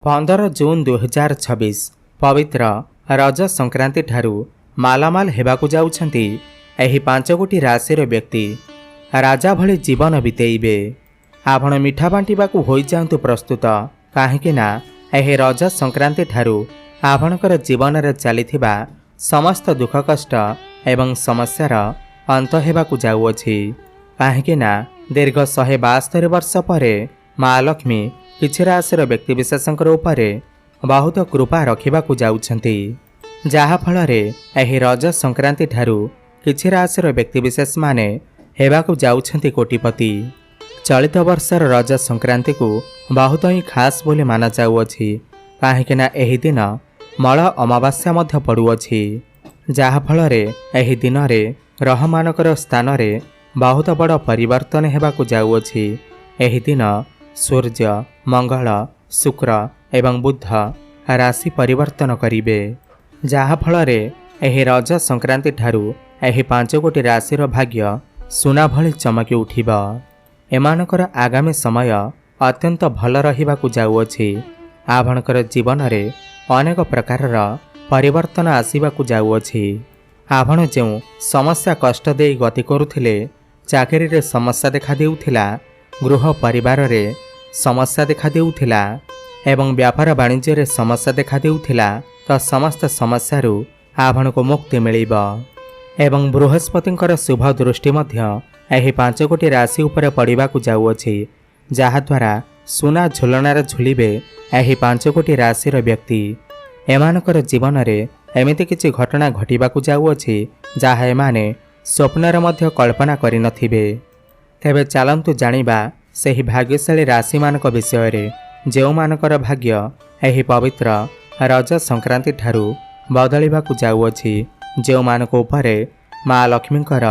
15 June 2026 ପବିତ୍ର ରଜ ସଂକ୍ରାନ୍ତି ଠାରୁ ମାଲାମାଲ ହେବାକୁ ଯାଉଛନ୍ତି ଏହି 5 ଗୋଟି ରାଶିର ବ୍ୟକ୍ତି। ରାଜା ଭଳି ଜୀବନ ବିତେଇବେ। ଆପଣ ମିଠା ବାଣ୍ଟିବାକୁ ହୋଇଯାଆନ୍ତୁ ପ୍ରସ୍ତୁତ, କାହିଁକି ନା ଏହି ରଜ ସଂକ୍ରାନ୍ତି ଠାରୁ ଆପଣଙ୍କର ଜୀବନରେ ଚାଲିଥିବା ସମସ୍ତ ଦୁଃଖ କଷ୍ଟ ଏବଂ ସମସ୍ୟାର ଅନ୍ତ ହେବାକୁ ଯାଉଅଛି। କାହିଁକି ନା ଦୀର୍ଘ 172 ବର୍ଷ ପରେ ମା ଲକ୍ଷ୍ମୀ କିଛି ରାଶିର ବ୍ୟକ୍ତିବିଶେଷଙ୍କ ଉପରେ ବହୁତ କୃପା ରଖିବାକୁ ଯାଉଛନ୍ତି, ଯାହାଫଳରେ ଏହି ରଜ ସଂକ୍ରାନ୍ତି ଠାରୁ କିଛି ରାଶିର ବ୍ୟକ୍ତିବିଶେଷମାନେ ହେବାକୁ ଯାଉଛନ୍ତି କୋଟିପତି। ଚଳିତ ବର୍ଷର ରଜ ସଂକ୍ରାନ୍ତିକୁ ବହୁତ ହିଁ ଖାସ୍ ବୋଲି ମାନାଯାଉଅଛି, କାହିଁକି ନା ଏହି ଦିନ ମଳ ଅମାବାସ୍ୟା ମଧ୍ୟ ପଡ଼ୁଅଛି, ଯାହାଫଳରେ ଏହି ଦିନରେ ଗ୍ରହମାନଙ୍କର ସ୍ଥାନରେ ବହୁତ ବଡ଼ ପରିବର୍ତ୍ତନ ହେବାକୁ ଯାଉଅଛି। ଏହି ଦିନ ସୂର୍ଯ୍ୟ, ମଙ୍ଗଳ, ଶୁକ୍ର ଏବଂ ବୁଧ ରାଶି ପରିବର୍ତ୍ତନ କରିବେ, ଯାହାଫଳରେ ଏହି ରଜ ସଂକ୍ରାନ୍ତି ଠାରୁ ଏହି 5 ଗୋଟି ରାଶିର ଭାଗ୍ୟ ସୁନା ଭଳି ଚମକି ଉଠିବ। ଏମାନଙ୍କର ଆଗାମୀ ସମୟ ଅତ୍ୟନ୍ତ ଭଲ ରହିବାକୁ ଯାଉଅଛି। ଆପଣଙ୍କର ଜୀବନରେ ଅନେକ ପ୍ରକାରର ପରିବର୍ତ୍ତନ ଆସିବାକୁ ଯାଉଅଛି। ଆପଣ ଯେଉଁ ସମସ୍ୟା କଷ୍ଟ ଦେଇ ଗତି କରୁଥିଲେ, ଚାକିରିରେ ସମସ୍ୟା ଦେଖାଦେଉଥିଲା, ଗୃହ ପରିବାରରେ ସମସ୍ୟା ଦେଖାଦେଉଥିଲା ଏବଂ ବ୍ୟାପାର ବାଣିଜ୍ୟରେ ସମସ୍ୟା ଦେଖାଦେଉଥିଲା, ତ ସମସ୍ତ ସମସ୍ୟାରୁ ଆପଣଙ୍କୁ ମୁକ୍ତି ମିଳିବ। ଏବଂ ବୃହସ୍ପତିଙ୍କର ଶୁଭ ଦୃଷ୍ଟି ମଧ୍ୟ ଏହି 5 ଗୋଟି ରାଶି ଉପରେ ପଡ଼ିବାକୁ ଯାଉଅଛି, ଯାହାଦ୍ୱାରା ସୁନା ଝୁଲଣାରେ ଝୁଲିବେ ଏହି 5 ଗୋଟି ରାଶିର ବ୍ୟକ୍ତି। ଏମାନଙ୍କର ଜୀବନରେ ଏମିତି କିଛି ଘଟଣା ଘଟିବାକୁ ଯାଉଅଛି, ଯାହା ଏମାନେ ସ୍ୱପ୍ନରେ ମଧ୍ୟ କଳ୍ପନା କରିନଥିବେ। ତେବେ ଚାଲନ୍ତୁ ଜାଣିବା ସେହି ଭାଗ୍ୟଶାଳୀ ରାଶିମାନଙ୍କ ବିଷୟରେ, ଯେଉଁମାନଙ୍କର ଭାଗ୍ୟ ଏହି ପବିତ୍ର ରଜ ସଂକ୍ରାନ୍ତି ଠାରୁ ବଦଳିବାକୁ ଯାଉଅଛି, ଯେଉଁମାନଙ୍କ ଉପରେ ମା ଲକ୍ଷ୍ମୀଙ୍କର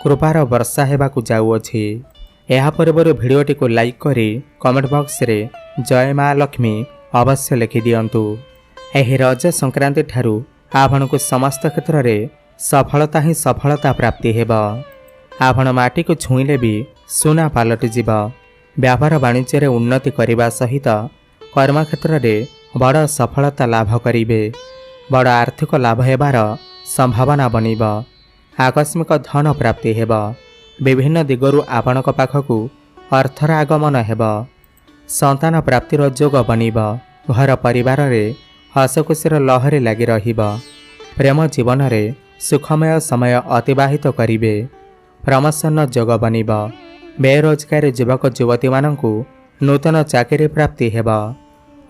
କୃପାର ବର୍ଷା ହେବାକୁ ଯାଉଅଛି। ଏହା ପୂର୍ବରୁ ଭିଡ଼ିଓଟିକୁ ଲାଇକ୍ କରି କମେଣ୍ଟ ବକ୍ସରେ ଜୟ ମା ଲକ୍ଷ୍ମୀ ଅବଶ୍ୟ ଲେଖିଦିଅନ୍ତୁ। ଏହି ରଜ ସଂକ୍ରାନ୍ତି ଠାରୁ ଆପଣଙ୍କୁ ସମସ୍ତ କ୍ଷେତ୍ରରେ ସଫଳତା ହିଁ ସଫଳତା ପ୍ରାପ୍ତି ହେବ। ଆପଣ ମାଟିକୁ ଛୁଇଁଲେ ବି ସୁନା ପାଲଟିଯିବ। ବ୍ୟାପାର ବାଣିଜ୍ୟରେ ଉନ୍ନତି କରିବା ସହିତ କର୍ମକ୍ଷେତ୍ରରେ ବଡ଼ ସଫଳତା ଲାଭ କରିବେ। ବଡ଼ ଆର୍ଥିକ ଲାଭ ହେବାର ସମ୍ଭାବନା ବନିବ। ଆକସ୍ମିକ ଧନ ପ୍ରାପ୍ତି ହେବ। ବିଭିନ୍ନ ଦିଗରୁ ଆପଣଙ୍କ ପାଖକୁ ଅର୍ଥର ଆଗମନ ହେବ। ସନ୍ତାନ ପ୍ରାପ୍ତିର ଯୋଗ ବନିବ। ଘର ପରିବାରରେ ହସଖୁସିର ଲହରୀ ଲାଗି ରହିବ। ପ୍ରେମ ଜୀବନରେ ସୁଖମୟ ସମୟ ଅତିବାହିତ କରିବେ। ପ୍ରମୋସନ ଯୋଗ ବନିବ। ବେରୋଜଗାରୀ ଯୁବକ ଯୁବତୀମାନଙ୍କୁ ନୂତନ ଚାକିରି ପ୍ରାପ୍ତି ହେବ।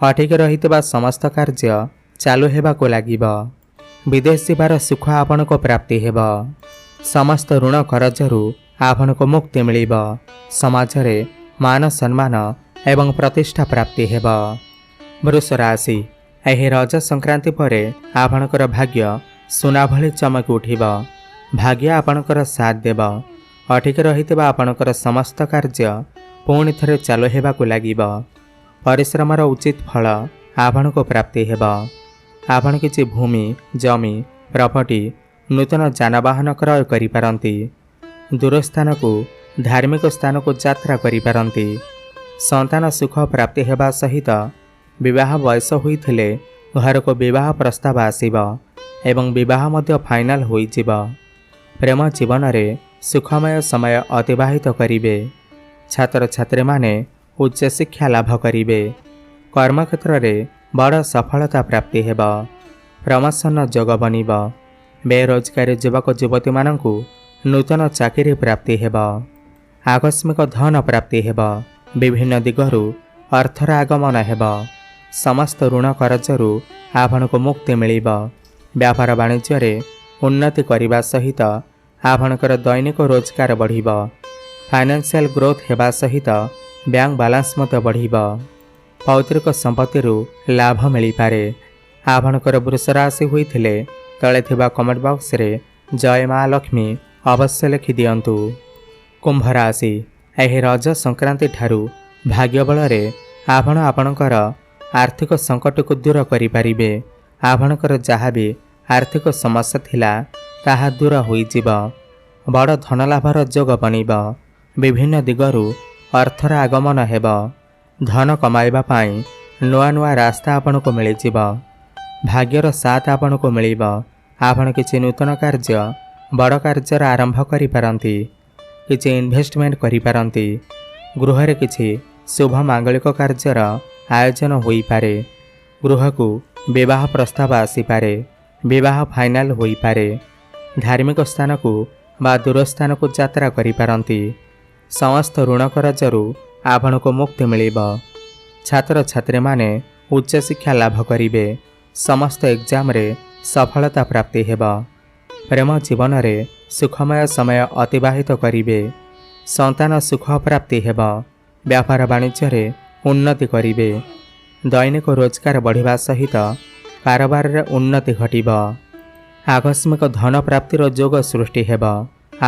ଅଟକି ରହିଥିବା ସମସ୍ତ କାର୍ଯ୍ୟ ଚାଲୁ ହେବାକୁ ଲାଗିବ। ବିଦେଶ ଯିବାର ସୁଖ ଆପଣଙ୍କୁ ପ୍ରାପ୍ତି ହେବ। ସମସ୍ତ ଋଣ କରଜରୁ ଆପଣଙ୍କୁ ମୁକ୍ତି ମିଳିବ। ସମାଜରେ ମାନ ସମ୍ମାନ ଏବଂ ପ୍ରତିଷ୍ଠା ପ୍ରାପ୍ତି ହେବ। ବୃଷ ରାଶି, ଏହି ରଜ ସଂକ୍ରାନ୍ତି ପରେ ଆପଣଙ୍କର ଭାଗ୍ୟ ସୁନା ଭଳି ଚମକି ଉଠିବ। ଭାଗ୍ୟ ଆପଣଙ୍କର ସାଥ ଦେବ। ଅଟକି ରହିଥିବା ଆପଣଙ୍କର ସମସ୍ତ କାର୍ଯ୍ୟ ପୁଣି ଥରେ ଚାଲୁ ହେବାକୁ ଲାଗିବ। ପରିଶ୍ରମର ଉଚିତ ଫଳ ଆପଣଙ୍କୁ ପ୍ରାପ୍ତି ହେବ। ଆପଣ କିଛି ଭୂମି, ଜମି, ପ୍ରପର୍ଟି, ନୂତନ ଯାନବାହନ କ୍ରୟ କରିପାରନ୍ତି। ଦୂରସ୍ଥାନକୁ, ଧାର୍ମିକ ସ୍ଥାନକୁ ଯାତ୍ରା କରିପାରନ୍ତି। ସନ୍ତାନ ସୁଖ ପ୍ରାପ୍ତି ହେବା ସହିତ ବିବାହ ବୟସ ହୋଇଥିଲେ ଘରକୁ ବିବାହ ପ୍ରସ୍ତାବ ଆସିବ ଏବଂ ବିବାହ ମଧ୍ୟ ଫାଇନାଲ ହୋଇଯିବ। ପ୍ରେମ ଜୀବନରେ ସୁଖମୟ ସମୟ ଅତିବାହିତ କରିବେ। ଛାତ୍ରଛାତ୍ରୀମାନେ ଉଚ୍ଚଶିକ୍ଷା ଲାଭ କରିବେ। କର୍ମକ୍ଷେତ୍ରରେ ବଡ଼ ସଫଳତା ପ୍ରାପ୍ତି ହେବ। ପ୍ରମୋସନ ଯୋଗ ବନିବ। ବେରୋଜଗାରୀ ଯୁବକ ଯୁବତୀମାନଙ୍କୁ ନୂତନ ଚାକିରି ପ୍ରାପ୍ତି ହେବ। ଆକସ୍ମିକ ଧନ ପ୍ରାପ୍ତି ହେବ। ବିଭିନ୍ନ ଦିଗରୁ ଅର୍ଥର ଆଗମନ ହେବ। ସମସ୍ତ ଋଣ କରଜରୁ ଆପଣଙ୍କୁ ମୁକ୍ତି ମିଳିବ। ବ୍ୟାପାର ବାଣିଜ୍ୟରେ ଉନ୍ନତି କରିବା ସହିତ ଆପଣଙ୍କର ଦୈନିକ ରୋଜଗାର ବଢ଼ିବ। ଫାଇନାନ୍ସିଆଲ ଗ୍ରୋଥ ହେବା ସହିତ ବ୍ୟାଙ୍କ ବାଲାନ୍ସ ମଧ୍ୟ ବଢ଼ିବ। ପୈତୃକ ସମ୍ପତ୍ତିରୁ ଲାଭ ମିଳିପାରେ। ଆପଣଙ୍କର ବୃଷ ରାଶି ହୋଇଥିଲେ ତଳେ ଥିବା କମେଣ୍ଟ ବକ୍ସରେ ଜୟ ମା ଲକ୍ଷ୍ମୀ ଅବଶ୍ୟ ଲେଖିଦିଅନ୍ତୁ। କୁମ୍ଭ ରାଶି, ଏହି ରଜ ସଂକ୍ରାନ୍ତି ଠାରୁ ଭାଗ୍ୟ ବଳରେ ଆପଣ ଆପଣଙ୍କର ଆର୍ଥିକ ସଙ୍କଟକୁ ଦୂର କରିପାରିବେ। ଆପଣଙ୍କର ଯାହା ବି ଆର୍ଥିକ ସମସ୍ୟା ଥିଲା ତାହା ଦୂର ହୋଇଯିବ। ବଡ଼ ଧନଲାଭର ଯୋଗ ବନିବ। ବିଭିନ୍ନ ଦିଗରୁ ଅର୍ଥର ଆଗମନ ହେବ। ଧନ କମାଇବା ପାଇଁ ନୂଆ ନୂଆ ରାସ୍ତା ଆପଣଙ୍କୁ ମିଳିଯିବ। ଭାଗ୍ୟର ସାଥ ଆପଣଙ୍କୁ ମିଳିବ। ଆପଣ କିଛି ନୂତନ କାର୍ଯ୍ୟ, ବଡ଼ କାର୍ଯ୍ୟର ଆରମ୍ଭ କରିପାରନ୍ତି। କିଛି ଇନଭେଷ୍ଟମେଣ୍ଟ କରିପାରନ୍ତି। ଗୃହରେ କିଛି ଶୁଭ ମାଙ୍ଗଳିକ କାର୍ଯ୍ୟର ଆୟୋଜନ ହୋଇପାରେ। ଗୃହକୁ ବିବାହ ପ୍ରସ୍ତାବ ଆସିପାରେ। ବିବାହ ଫାଇନାଲ ହୋଇପାରେ। ଧାର୍ମିକ ସ୍ଥାନକୁ ବା ଦୂର ସ୍ଥାନକୁ ଯାତ୍ରା କରିପାରନ୍ତି। ସମସ୍ତ ଋଣ କରଜରୁ ଆପଣଙ୍କୁ ମୁକ୍ତି ମିଳିବ। ଛାତ୍ରଛାତ୍ରୀମାନେ ଉଚ୍ଚଶିକ୍ଷା ଲାଭ କରିବେ। ସମସ୍ତ ଏକ୍ଜାମରେ ସଫଳତା ପ୍ରାପ୍ତି ହେବ। ପ୍ରେମ ଜୀବନରେ ସୁଖମୟ ସମୟ ଅତିବାହିତ କରିବେ। ସନ୍ତାନ ସୁଖ ପ୍ରାପ୍ତି ହେବ। ବ୍ୟାପାର ବାଣିଜ୍ୟରେ ଉନ୍ନତି କରିବେ। ଦୈନିକ ରୋଜଗାର ବଢ଼ିବା ସହିତ କାରବାରରେ ଉନ୍ନତି ଘଟିବ। ଆକସ୍ମିକ ଧନ ପ୍ରାପ୍ତିର ଯୋଗ ସୃଷ୍ଟି ହେବ।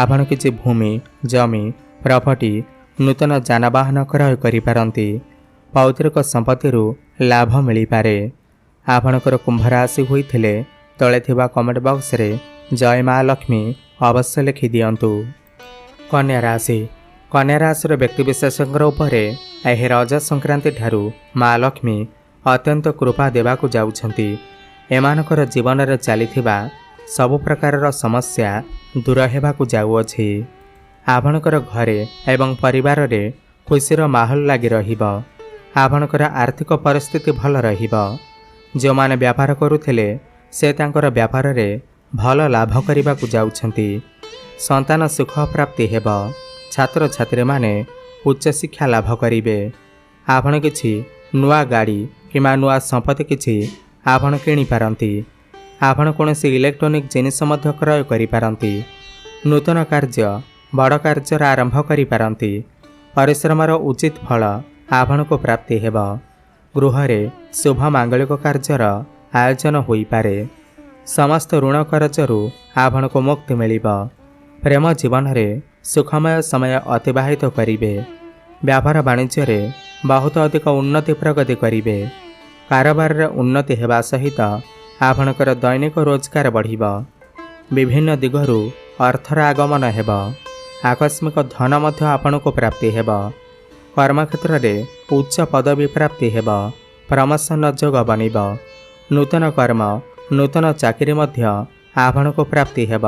ଆପଣ କିଛି ଭୂମି, ଜମି, ପ୍ରପର୍ଟି, ନୂତନ ଯାନବାହନ କ୍ରୟ କରିପାରନ୍ତି। ପୈତୃକ ସମ୍ପତ୍ତିରୁ ଲାଭ ମିଳିପାରେ। ଆପଣଙ୍କର କୁମ୍ଭ ରାଶି ହୋଇଥିଲେ ତଳେ ଥିବା କମେଣ୍ଟ ବକ୍ସରେ ଜୟ ମା ଲକ୍ଷ୍ମୀ ଅବଶ୍ୟ ଲେଖି ଦିଅନ୍ତୁ। କନ୍ୟା ରାଶି। କନ୍ୟା ରାଶିର ବ୍ୟକ୍ତିବିଶେଷଙ୍କ ଉପରେ ଏହି ରଜ ସଂକ୍ରାନ୍ତି ଠାରୁ ମା ଲକ୍ଷ୍ମୀ ଅତ୍ୟନ୍ତ କୃପା ଦେବାକୁ ଯାଉଛନ୍ତି। ଏମାନଙ୍କର ଜୀବନରେ ଚାଲିଥିବା ସବୁ ପ୍ରକାରର ସମସ୍ୟା ଦୂର ହେବାକୁ ଯାଉଅଛି। ଆପଣଙ୍କର ଘରେ ଏବଂ ପରିବାରରେ ଖୁସିର ମାହୋଲ ଲାଗି ରହିବ। ଆପଣଙ୍କର ଆର୍ଥିକ ପରିସ୍ଥିତି ଭଲ ରହିବ। ଯେଉଁମାନେ ବ୍ୟାପାର କରୁଥିଲେ ସେ ତାଙ୍କର ବ୍ୟାପାରରେ ଭଲ ଲାଭ କରିବାକୁ ଯାଉଛନ୍ତି। ସନ୍ତାନ ସୁଖ ପ୍ରାପ୍ତି ହେବ। ଛାତ୍ରଛାତ୍ରୀମାନେ ଉଚ୍ଚଶିକ୍ଷା ଲାଭ କରିବେ। ଆପଣ କିଛି ନୂଆ ଗାଡ଼ି କିମ୍ବା ନୂଆ ସମ୍ପତ୍ତି କିଛି ଆପଣ କିଣିପାରନ୍ତି। ଆପଣ କୌଣସି ଇଲେକ୍ଟ୍ରୋନିକ୍ ଜିନିଷ ମଧ୍ୟ କ୍ରୟ କରିପାରନ୍ତି। ନୂତନ କାର୍ଯ୍ୟ, ବଡ଼ କାର୍ଯ୍ୟର ଆରମ୍ଭ କରିପାରନ୍ତି। ପରିଶ୍ରମର ଉଚିତ ଫଳ ଆପଣଙ୍କୁ ପ୍ରାପ୍ତି ହେବ। ଗୃହରେ ଶୁଭ ମାଙ୍ଗଳିକ କାର୍ଯ୍ୟର ଆୟୋଜନ ହୋଇପାରେ। ସମସ୍ତ ଋଣ କରଜରୁ ଆପଣଙ୍କୁ ମୁକ୍ତି ମିଳିବ। ପ୍ରେମ ଜୀବନରେ ସୁଖମୟ ସମୟ ଅତିବାହିତ କରିବେ। ବ୍ୟାପାର ବାଣିଜ୍ୟରେ ବହୁତ ଅଧିକ ଉନ୍ନତି ପ୍ରଗତି କରିବେ। କାରବାରରେ ଉନ୍ନତି ହେବା ସହିତ ଆପଣଙ୍କର ଦୈନିକ ରୋଜଗାର ବଢ଼ିବ। ବିଭିନ୍ନ ଦିଗରୁ ଅର୍ଥର ଆଗମନ ହେବ। ଆକସ୍ମିକ ଧନ ମଧ୍ୟ ଆପଣଙ୍କୁ ପ୍ରାପ୍ତି ହେବ। କର୍ମକ୍ଷେତ୍ରରେ ଉଚ୍ଚ ପଦବୀ ପ୍ରାପ୍ତି ହେବ। ପ୍ରମୋସନ ଯୋଗ ବନିବ। ନୂତନ କର୍ମ, ନୂତନ ଚାକିରି ମଧ୍ୟ ଆପଣଙ୍କୁ ପ୍ରାପ୍ତି ହେବ।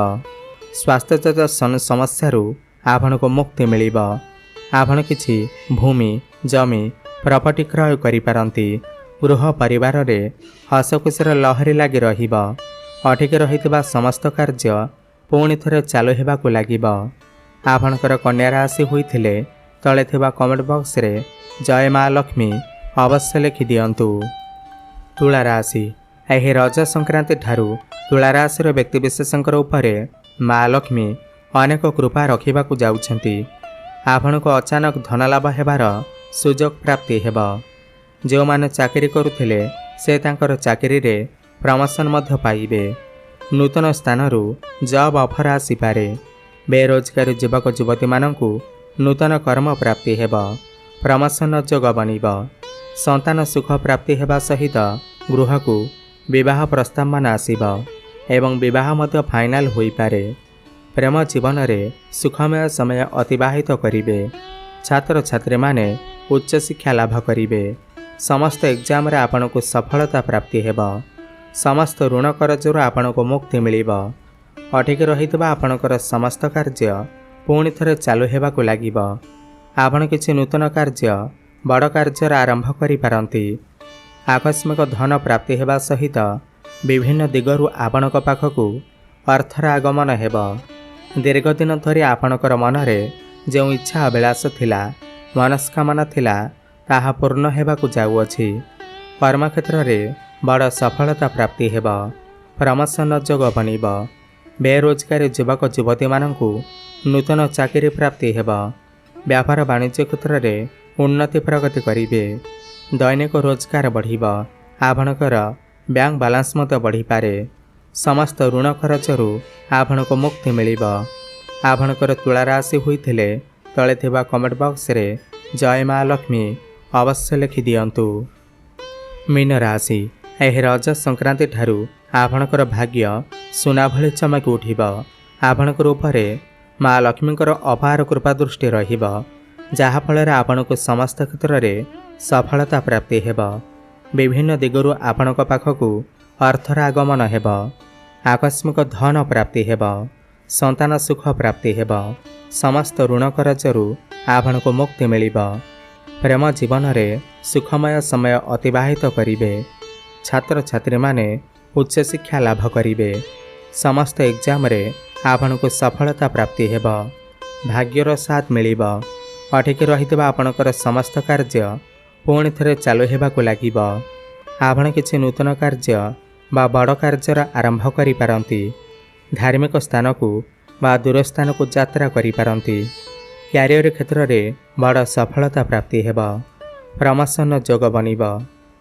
ସ୍ୱାସ୍ଥ୍ୟଗତ ସମସ୍ୟାରୁ ଆପଣଙ୍କୁ ମୁକ୍ତି ମିଳିବ। ଆପଣ କିଛି ଭୂମି, ଜମି, ପ୍ରପର୍ଟି କ୍ରୟ କରିପାରନ୍ତି। ଗୃହ ପରିବାରରେ ହସଖୁସିର ଲହରୀ ଲାଗି ରହିବ। ଅଟକି ରହିଥିବା ସମସ୍ତ କାର୍ଯ୍ୟ ପୁଣି ଥରେ ଚାଲୁ ହେବାକୁ ଲାଗିବ। ଆପଣଙ୍କର କନ୍ୟା ରାଶି ହୋଇଥିଲେ ତଳେ ଥିବା କମେଣ୍ଟ ବକ୍ସରେ ଜୟ ମା ଲକ୍ଷ୍ମୀ ଅବଶ୍ୟ ଲେଖି ଦିଅନ୍ତୁ। ତୁଳା ରାଶି। ଏହି ରଜ ସଂକ୍ରାନ୍ତି ଠାରୁ ତୁଳା ରାଶିର ବ୍ୟକ୍ତିବିଶେଷଙ୍କ ଉପରେ ମା ଲକ୍ଷ୍ମୀ ଅନେକ କୃପା ରଖିବାକୁ ଯାଉଛନ୍ତି। ଆପଣଙ୍କୁ ଅଚାନକ ଧନଲାଭ ହେବାର ସୁଯୋଗ ପ୍ରାପ୍ତି ହେବ। ଯେଉଁମାନେ ଚାକିରି କରୁଥିଲେ ସେ ତାଙ୍କର ଚାକିରିରେ ପ୍ରମୋସନ ମଧ୍ୟ ପାଇବେ। ନୂତନ ସ୍ଥାନରୁ ଜବ୍ ଅଫର ଆସିପାରେ। ବେରୋଜଗାରୀ ଯୁବକ ଯୁବତୀମାନଙ୍କୁ ନୂତନ କର୍ମ ପ୍ରାପ୍ତି ହେବ। ପ୍ରମୋସନ ଯୋଗ ବନିବ। ସନ୍ତାନ ସୁଖ ପ୍ରାପ୍ତି ହେବା ସହିତ ଗୃହକୁ ବିବାହ ପ୍ରସ୍ତାବମାନ ଆସିବ ଏବଂ ବିବାହ ମଧ୍ୟ ଫାଇନାଲ ହୋଇପାରେ। ପ୍ରେମ ଜୀବନରେ ସୁଖମୟ ସମୟ ଅତିବାହିତ କରିବେ। ଛାତ୍ରଛାତ୍ରୀମାନେ ଉଚ୍ଚଶିକ୍ଷା ଲାଭ କରିବେ। ସମସ୍ତ ଏକ୍ଜାମରେ ଆପଣଙ୍କୁ ସଫଳତା ପ୍ରାପ୍ତି ହେବ। ସମସ୍ତ ଋଣ କରଜରୁ ଆପଣଙ୍କୁ ମୁକ୍ତି ମିଳିବ। ଅଟକି ରହିଥିବା ଆପଣଙ୍କର ସମସ୍ତ କାର୍ଯ୍ୟ ପୁଣି ଥରେ ଚାଲୁ ହେବାକୁ ଲାଗିବ। ଆପଣ କିଛି ନୂତନ କାର୍ଯ୍ୟ, ବଡ଼ କାର୍ଯ୍ୟର ଆରମ୍ଭ କରିପାରନ୍ତି। ଆକସ୍ମିକ ଧନ ପ୍ରାପ୍ତି ହେବା ସହିତ ବିଭିନ୍ନ ଦିଗରୁ ଆପଣଙ୍କ ପାଖକୁ ଅର୍ଥର ଆଗମନ ହେବ। ଦୀର୍ଘଦିନ ଧରି ଆପଣଙ୍କର ମନରେ ଯେଉଁ ଇଚ୍ଛା ଅଭିଳାଷ ଥିଲା, ମନସ୍କାମନା ଥିଲା, ତାହା ପୂର୍ଣ୍ଣ ହେବାକୁ ଯାଉଅଛି। କର୍ମକ୍ଷେତ୍ରରେ ବଡ଼ ସଫଳତା ପ୍ରାପ୍ତି ହେବ। ପ୍ରମୋସନ ଯୋଗ ବନିବ। ବେରୋଜଗାରୀ ଯୁବକ ଯୁବତୀମାନଙ୍କୁ ନୂତନ ଚାକିରି ପ୍ରାପ୍ତି ହେବ। ବ୍ୟାପାର ବାଣିଜ୍ୟ କ୍ଷେତ୍ରରେ ଉନ୍ନତି ପ୍ରଗତି କରିବେ। ଦୈନିକ ରୋଜଗାର ବଢ଼ିବ। ଆପଣଙ୍କର ବ୍ୟାଙ୍କ ବାଲାନ୍ସ ମଧ୍ୟ ବଢ଼ିପାରେ। ସମସ୍ତ ଋଣ ଖର୍ଚ୍ଚରୁ ଆପଣଙ୍କୁ ମୁକ୍ତି ମିଳିବ। ଆପଣଙ୍କର ତୁଳା ରାଶି ହୋଇଥିଲେ ତଳେ ଥିବା କମେଣ୍ଟ ବକ୍ସରେ ଜୟ ମା ଲକ୍ଷ୍ମୀ ଅବଶ୍ୟ ଲେଖି ଦିଅନ୍ତୁ। ମୀନ ରାଶି। ଏହି ରଜ ସଂକ୍ରାନ୍ତି ଠାରୁ ଆପଣଙ୍କର ଭାଗ୍ୟ ସୁନା ଭଳି ଚମକି ଉଠିବ। ଆପଣଙ୍କର ଉପରେ ମା ଲକ୍ଷ୍ମୀଙ୍କର ଅପାର କୃପା ଦୃଷ୍ଟି ରହିବ, ଯାହାଫଳରେ ଆପଣଙ୍କୁ ସମସ୍ତ କ୍ଷେତ୍ରରେ ସଫଳତା ପ୍ରାପ୍ତି ହେବ। ବିଭିନ୍ନ ଦିଗରୁ ଆପଣଙ୍କ ପାଖକୁ ଅର୍ଥର ଆଗମନ ହେବ। ଆକସ୍ମିକ ଧନ ପ୍ରାପ୍ତି ହେବ। ସନ୍ତାନ ସୁଖ ପ୍ରାପ୍ତି ହେବ। ସମସ୍ତ ଋଣ କରଜରୁ ଆପଣଙ୍କୁ ମୁକ୍ତି ମିଳିବ। ପ୍ରେମ ଜୀବନରେ ସୁଖମୟ ସମୟ ଅତିବାହିତ କରିବେ। ଛାତ୍ରଛାତ୍ରୀମାନେ ଉଚ୍ଚଶିକ୍ଷା ଲାଭ କରିବେ। ସମସ୍ତ ଏକ୍ଜାମରେ ଆପଣଙ୍କୁ ସଫଳତା ପ୍ରାପ୍ତି ହେବ। ଭାଗ୍ୟର ସାଥ ମିଳିବ। ଅଟକି ରହିଥିବା ଆପଣଙ୍କର ସମସ୍ତ କାର୍ଯ୍ୟ ପୁଣି ଥରେ ଚାଲୁ ହେବାକୁ ଲାଗିବ। ଆପଣ କିଛି ନୂତନ କାର୍ଯ୍ୟ ବା ବଡ଼ କାର୍ଯ୍ୟର ଆରମ୍ଭ କରିପାରନ୍ତି। ଧାର୍ମିକ ସ୍ଥାନକୁ ବା ଦୂର ସ୍ଥାନକୁ ଯାତ୍ରା କରିପାରନ୍ତି। କ୍ୟାରିୟର କ୍ଷେତ୍ରରେ ବଡ଼ ସଫଳତା ପ୍ରାପ୍ତି ହେବ। ପ୍ରମୋସନ ଯୋଗ ବନିବ।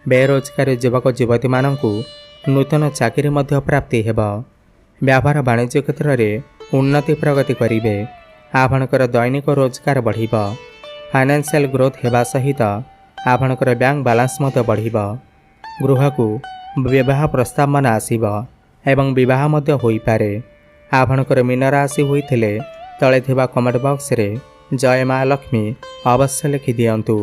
ବେରୋଜଗାରୀ ଯୁବକ ଯୁବତୀମାନଙ୍କୁ ନୂତନ ଚାକିରି ମଧ୍ୟ ପ୍ରାପ୍ତି ହେବ। ବ୍ୟାପାର ବାଣିଜ୍ୟ କ୍ଷେତ୍ରରେ ଉନ୍ନତି ପ୍ରଗତି କରିବେ। ଆପଣଙ୍କର ଦୈନିକ ରୋଜଗାର ବଢ଼ିବ। ଫାଇନାନ୍ସିଆଲ ଗ୍ରୋଥ ହେବା ସହିତ ଆପଣଙ୍କର ବ୍ୟାଙ୍କ ବାଲାନ୍ସ ମଧ୍ୟ ବଢ଼ିବ। ଗୃହକୁ ବିବାହ ପ୍ରସ୍ତାବମାନ ଆସିବ ଏବଂ ବିବାହ ମଧ୍ୟ ହୋଇପାରେ। ଆପଣଙ୍କର ମୀନ ରାଶି ହୋଇଥିଲେ ତଳେ ଥିବା କମେଣ୍ଟ ବକ୍ସରେ ଜୟ ମା ଲକ୍ଷ୍ମୀ ଅବଶ୍ୟ ଲେଖିଦିଅନ୍ତୁ।